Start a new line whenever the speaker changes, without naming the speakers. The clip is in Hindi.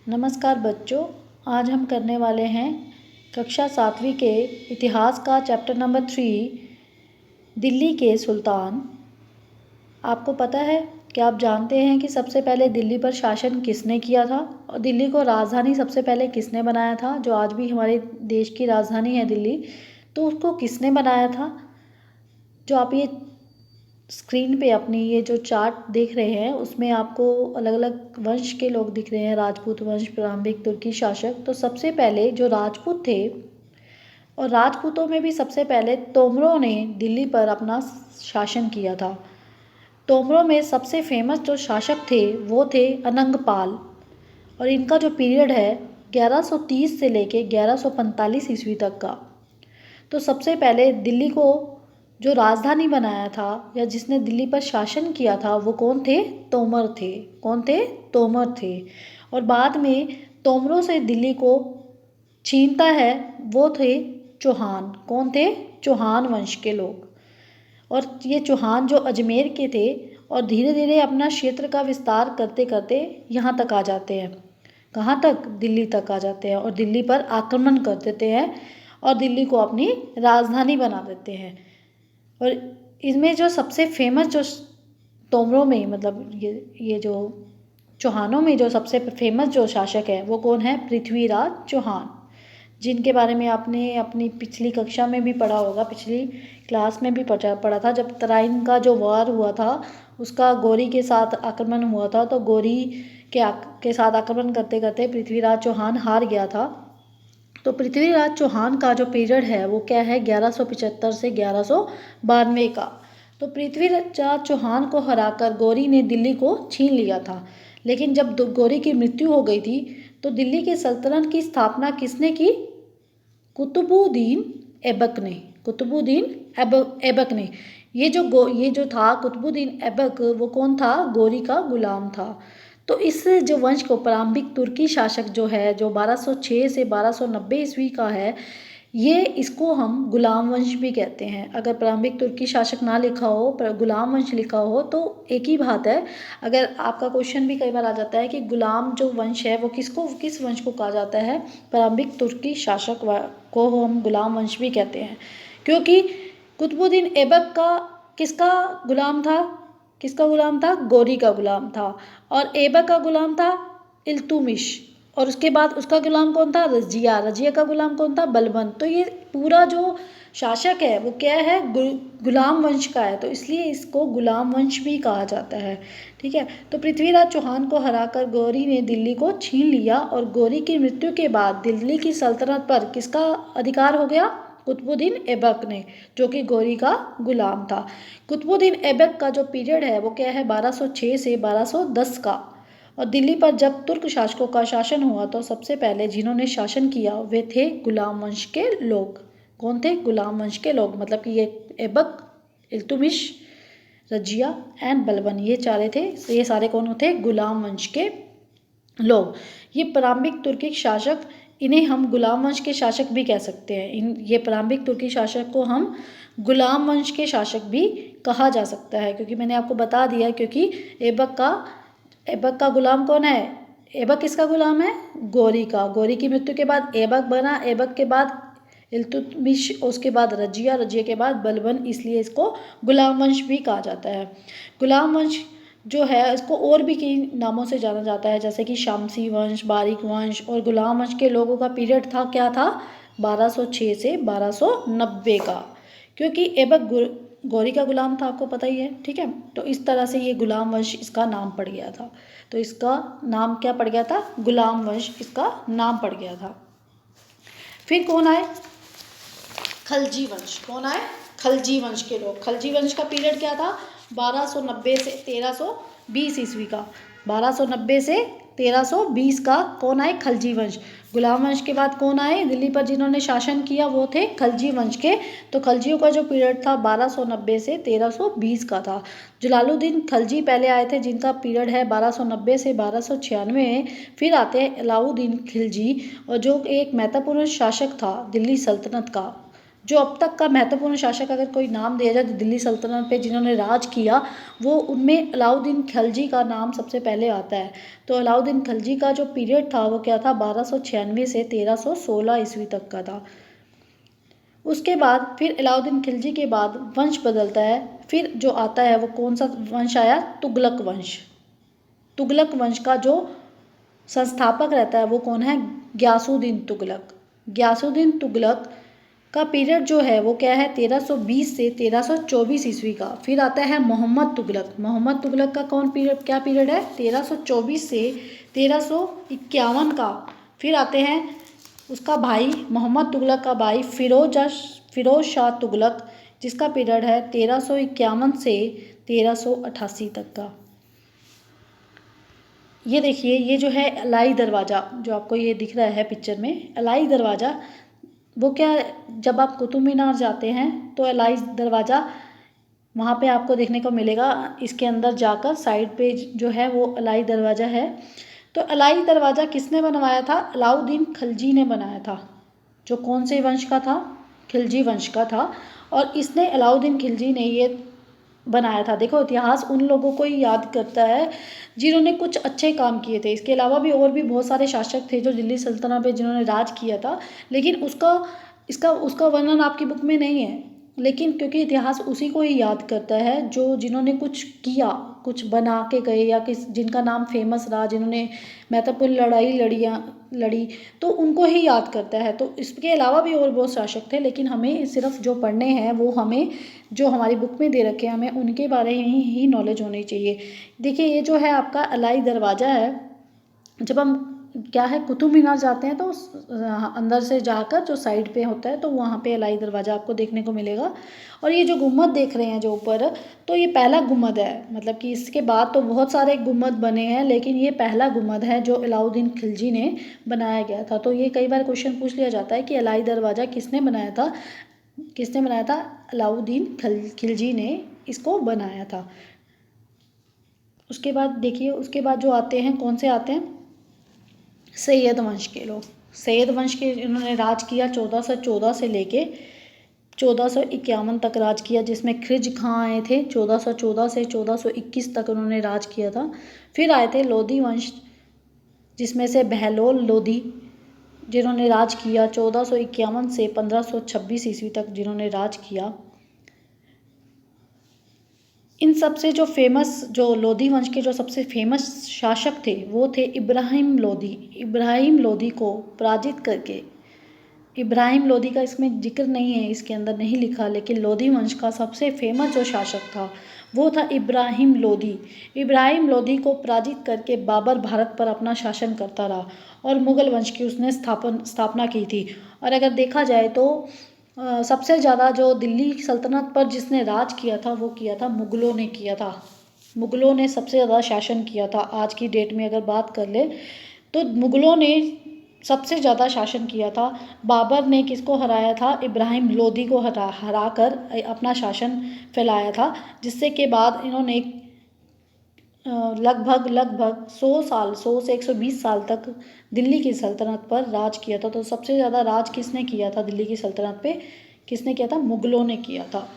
नमस्कार बच्चों, आज हम करने वाले हैं कक्षा 7वीं के इतिहास का चैप्टर नंबर 3 दिल्ली के सुल्तान। आपको पता है कि आप जानते हैं कि सबसे पहले दिल्ली पर शासन किसने किया था और दिल्ली को राजधानी सबसे पहले किसने बनाया था। जो आज भी हमारे देश की राजधानी है दिल्ली, तो उसको किसने बनाया था। जो आप ये स्क्रीन पे अपनी ये जो चार्ट देख रहे हैं उसमें आपको अलग अलग वंश के लोग दिख रहे हैं, राजपूत वंश, प्रारंभिक तुर्की शासक। तो सबसे पहले जो राजपूत थे, और राजपूतों में भी सबसे पहले तोमरों ने दिल्ली पर अपना शासन किया था। तोमरों में सबसे फेमस जो शासक थे वो थे अनंगपाल, और इनका जो पीरियड है 1130 से लेके 1145 ईस्वी तक का। तो सबसे पहले दिल्ली को जो राजधानी बनाया था या जिसने दिल्ली पर शासन किया था वो कौन थे? तोमर थे। कौन थे? तोमर थे। और बाद में तोमरों से दिल्ली को छीनता है वो थे चौहान। कौन थे? चौहान वंश के लोग। और ये चौहान जो अजमेर के थे और धीरे धीरे अपना क्षेत्र का विस्तार करते करते यहाँ तक आ जाते हैं। कहाँ तक? दिल्ली तक आ जाते हैं और दिल्ली पर आक्रमण कर देते हैं और दिल्ली को अपनी राजधानी बना देते हैं। और इसमें जो सबसे फेमस जो तोमरों में मतलब ये जो चौहानों में जो सबसे फेमस जो शासक है वो कौन है? पृथ्वीराज चौहान, जिनके बारे में आपने अपनी पिछली कक्षा में भी पढ़ा होगा, पिछली क्लास में भी पढ़ा था। जब तराइन का जो वार हुआ था उसका गौरी के साथ आक्रमण हुआ था, तो गौरी के साथ आक्रमण करते करते पृथ्वीराज चौहान हार गया था। तो पृथ्वीराज चौहान का जो पीरियड है वो क्या है? 1175 से 1192 का। तो पृथ्वीराज चौहान को हराकर गौरी ने दिल्ली को छीन लिया था। लेकिन जब गौरी की मृत्यु हो गई थी तो दिल्ली के सल्तनत की स्थापना किसने की? कुतुबुद्दीन ऐबक ने। कुतुबुद्दीन ऐबक ने। ये जो था कुतुबुद्दीन ऐबक, वो कौन था? गौरी का गुलाम था। तो इस जो वंश को प्रारंभिक तुर्की शासक जो है, जो 1206 से 1290 ईस्वी का है, ये इसको हम गुलाम वंश भी कहते हैं। अगर प्रारंभिक तुर्की शासक ना लिखा हो पर गुलाम वंश लिखा हो तो एक ही बात है। अगर आपका क्वेश्चन भी कई बार आ जाता है कि गुलाम जो वंश है वो किस वंश को कहा जाता है? प्रारंभिक तुर्की शासक को हम गुलाम वंश भी कहते हैं, क्योंकि कुतुबुद्दीन ऐबक का किसका गुलाम था? किसका गुलाम था? गौरी का गुलाम था। और ऐबक का गुलाम था इल्तुमिश, और उसके बाद उसका गुलाम कौन था? रजिया। रजिया का गुलाम कौन था? बलबन। तो ये पूरा जो शासक है वो क्या है? गुलाम वंश का है, तो इसलिए इसको गुलाम वंश भी कहा जाता है। ठीक है। तो पृथ्वीराज चौहान को हराकर गौरी ने दिल्ली को छीन लिया और गौरी की मृत्यु के बाद दिल्ली की सल्तनत पर किसका अधिकार हो गया? कुतुबुद्दीन ऐबक ने, जो कि गौरी का गुलाम था। कुतुबुद्दीन ऐबक का जो पीरियड है वो क्या है? 1206 से 1210 का। और दिल्ली पर जब तुर्क शासकों का शासन हुआ तो सबसे पहले जिन्होंने शासन किया वे थे गुलाम वंश के लोग। कौन थे? गुलाम वंश के लोग। मतलब कि ये ऐबक, इल्तुमिश, रजिया एंड बलबन, ये चारे थे। ये सारे कौन होते? गुलाम वंश के लोग। ये प्रारंभिक तुर्की शासक, इन्हें हम गुलाम वंश के शासक भी कह सकते हैं। ये प्रारंभिक तुर्की शासक को हम गुलाम वंश के शासक भी कहा जा सकता है, क्योंकि मैंने आपको बता दिया, क्योंकि ऐबक का गुलाम कौन है? ऐबक किसका गुलाम है? गौरी का। गौरी की मृत्यु के बाद ऐबक बना, ऐबक के बाद इल्तुतमिश, उसके बाद रजिया, रजिया के बाद बलबन, इसलिए इसको गुलाम वंश भी कहा जाता है। गुलाम वंश जो है इसको और भी कई नामों से जाना जाता है, जैसे कि शामसी वंश, बारिक वंश। और गुलाम वंश के लोगों का पीरियड था क्या था? 1206 से 1290 का, क्योंकि ऐबक गौरी का गुलाम था, आपको पता ही है। ठीक है। तो इस तरह से ये गुलाम वंश इसका नाम पड़ गया था। तो इसका नाम क्या पड़ गया था? गुलाम वंश इसका नाम पड़ गया था। फिर कौन आए? खलजी वंश। कौन आए? खलजी वंश के लोग। खलजी वंश का पीरियड क्या था? 1290 से 1320 ईस्वी का। 1290 से 1320 का कौन आए? खलजी वंश। गुलाम वंश के बाद कौन आए दिल्ली पर जिन्होंने शासन किया? वो थे खलजी वंश के। तो खलजियों का जो पीरियड था 1290 से 1320 का था। जलालुद्दीन खलजी पहले आए थे, जिनका पीरियड है 1290 से 1296। फिर आते हैं अलाउद्दीन खिलजी, और जो एक महत्वपूर्ण शासक था दिल्ली सल्तनत का। जो अब तक का महत्वपूर्ण शासक अगर कोई नाम दिया जाए तो दिल्ली सल्तनत पे जिन्होंने राज किया, वो उनमें अलाउद्दीन खिलजी का नाम सबसे पहले आता है। तो अलाउद्दीन खिलजी का जो पीरियड था वो क्या था, 1296 से 1316 ईस्वी तक का था। उसके बाद फिर अलाउद्दीन खिलजी के बाद वंश बदलता है। फिर जो आता है वो कौन सा वंश आया, तुगलक वंश। तुगलक वंश का जो संस्थापक रहता है वो कौन है, ग्यासुद्दीन तुगलक। ग्यासुद्दीन तुगलक का पीरियड जो है वो क्या है, 1320 से 1324 ईस्वी का। फिर आता है मोहम्मद तुगलक। मोहम्मद तुगलक का कौन पीरियड, क्या पीरियड है, 1324 से 1351 का। फिर आते हैं उसका भाई, मोहम्मद तुगलक का भाई फिरोज शाह तुगलक, जिसका पीरियड है 1351 से 1388 तक का। ये देखिए, ये जो है अलाई दरवाज़ा, जो आपको ये दिख रहा है पिक्चर में, अलाई दरवाज़ा वो क्या, जब आप कुतुब मीनार जाते हैं तो अलाई दरवाज़ा वहाँ पे आपको देखने को मिलेगा। इसके अंदर जाकर साइड पे जो है वो अलाई दरवाज़ा है। तो अलाई दरवाज़ा किसने बनवाया था, अलाउद्दीन खिलजी ने बनाया था। जो कौन से वंश का था, खिलजी वंश का था। और इसने अलाउद्दीन खिलजी ने ये बनाया था। देखो, इतिहास उन लोगों को ही याद करता है जिन्होंने कुछ अच्छे काम किए थे। इसके अलावा भी और भी बहुत सारे शासक थे जो दिल्ली सल्तनत पे जिन्होंने राज किया था, लेकिन उसका वर्णन आपकी बुक में नहीं है। लेकिन क्योंकि इतिहास उसी को ही याद करता है जो जिन्होंने कुछ किया, कुछ बना के गए, या जिनका नाम फेमस रहा, जिन्होंने महत्वपूर्ण लड़ी, तो उनको ही याद करता है। तो इसके अलावा भी और बहुत शासक थे, लेकिन हमें सिर्फ जो पढ़ने हैं वो हमें जो हमारी बुक में दे रखे हैं, हमें उनके बारे में ही नॉलेज होनी चाहिए। देखिए, ये जो है आपका अलाई दरवाज़ा है। जब हम क्या है कुतुब मीनार जाते हैं तो अंदर से जाकर जो साइड पे होता है तो वहाँ पे अलाई दरवाज़ा आपको देखने को मिलेगा। और ये जो गुम्बद देख रहे हैं जो ऊपर, तो ये पहला गुम्बद है। मतलब कि इसके बाद तो बहुत सारे गुम्बद बने हैं, लेकिन ये पहला गुम्बद है जो अलाउद्दीन खिलजी ने बनाया गया था। तो ये कई बार क्वेश्चन पूछ लिया जाता है कि अलाई दरवाज़ा किसने बनाया था, अलाउद्दीन खिलजी ने इसको बनाया था। उसके बाद देखिए, उसके बाद जो आते हैं, कौन से आते हैं, सैयद वंश के लोग। सैयद वंश के इन्होंने राज किया 1414 से लेके 1451 तक राज किया, जिसमें खिज खां आए थे। 1414 से 1421 तक उन्होंने राज किया था। फिर आए थे लोधी वंश, जिसमें से बहलोल लोधी, जिन्होंने राज किया 1451 से 1526 ईस्वी तक, जिन्होंने राज किया। इन सब से जो फेमस, जो लोधी वंश के जो सबसे फेमस शासक थे वो थे इब्राहिम लोधी। इब्राहिम लोधी को पराजित करके, इब्राहिम लोधी का इसमें जिक्र नहीं है, इसके अंदर नहीं लिखा, लेकिन लोधी वंश का सबसे फेमस जो शासक था वो था इब्राहिम लोधी। इब्राहिम लोधी को पराजित करके बाबर भारत पर अपना शासन करता रहा और मुग़ल वंश की उसने स्थापना की थी। और अगर देखा जाए तो सबसे ज़्यादा जो दिल्ली सल्तनत पर जिसने राज किया था वो किया था मुग़लों ने किया था। मुग़लों ने सबसे ज़्यादा शासन किया था। आज की डेट में अगर बात कर ले तो मुग़लों ने सबसे ज़्यादा शासन किया था। बाबर ने किसको हराया था, इब्राहिम लोधी को हरा कर अपना शासन फैलाया था, जिससे के बाद इन्होंने लगभग 100 से 120 साल तक दिल्ली की सल्तनत पर राज किया था। तो सबसे ज़्यादा राज किसने किया था दिल्ली की सल्तनत पे, किसने किया था, मुग़लों ने किया था।